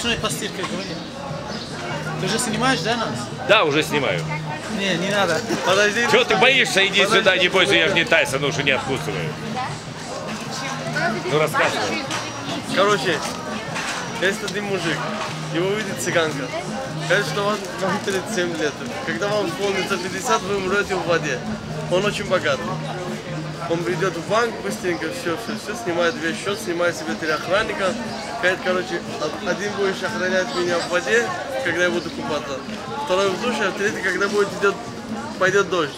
ночной постиркой говори. Ты же снимаешь, да, нас? Да, уже снимаю. Не надо. Подожди. Чего ты боишься? Иди сюда, не бойся, я же не Тайсон, уже не откусываю. Ну рассказывай. Короче, есть один мужик, его видит цыганка. Говорит, что вам 37 лет. Когда вам исполнится 50, вы умрете в воде. Он очень богатый. Он придет в банк быстренько, все, снимает весь счет, снимает себе 3 охранника. Говорит, короче, один будешь охранять меня в воде, когда я буду купаться. Второй в душе, а третий, когда пойдет дождь.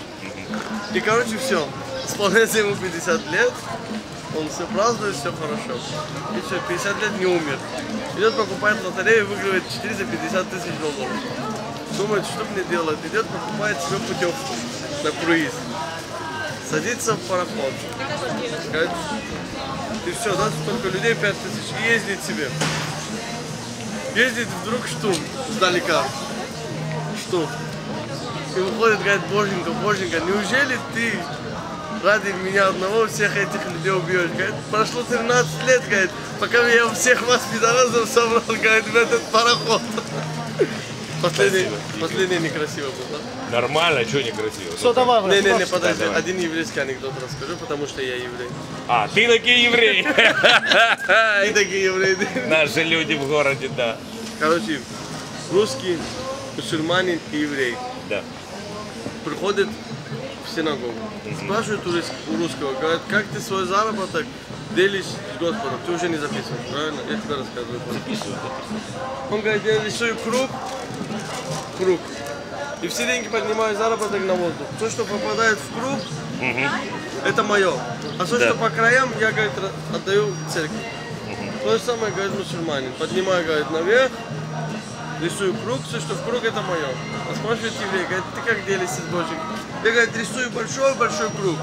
И, короче, все. Исполняется ему 50 лет. Он все празднует, все хорошо. И все, 50 лет не умер. Идет, покупает лотерею и выигрывает 450 тысяч долларов. Думает, что мне делать? Идет, покупает себе путевку на круиз. Садится в пароход. Говорит, и все, да, столько людей, 5000, и ездит себе. Ездит вдруг штурм сдалека. Штурм. И выходит, говорит, боженька, боженька, неужели ты ради меня одного всех этих людей убьешь? Говорит, прошло 13 лет, говорит, пока я всех вас пидорасов собрал, говорит, в этот пароход. Последний некрасиво был, да? Нормально, что некрасиво? Все, давай. Не, подожди, один еврейский анекдот расскажу, потому что я еврей. А, ты такие евреи. И такие евреи. Наши люди в городе, да. Короче, русский, мусульманин и еврей. Да. Приходят в синагогу. Спрашивают у русского, говорят, как ты свой заработок делишь с Господом? Ты уже не записываешь, правильно? Я тебе рассказываю. Записываю. Он говорит, я рисую круг. И все деньги поднимаю заработок на воздух. То, что попадает в круг, это мое. А то, что по краям, я, говорит, отдаю церкви. То же самое, говорит, мусульманин. Поднимаю, говорит, наверх, рисую круг, все, что в круг, это мое. А спрашивает еврей, говорит, ты как делишься с Божьим? Я, говорит, рисую большой-большой круг.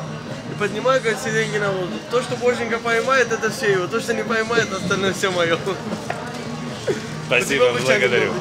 И поднимаю, говорит, все деньги на воздух. То, что Боженька поймает, это все его. То, что не поймает, остальное все мое. Спасибо, благодарю.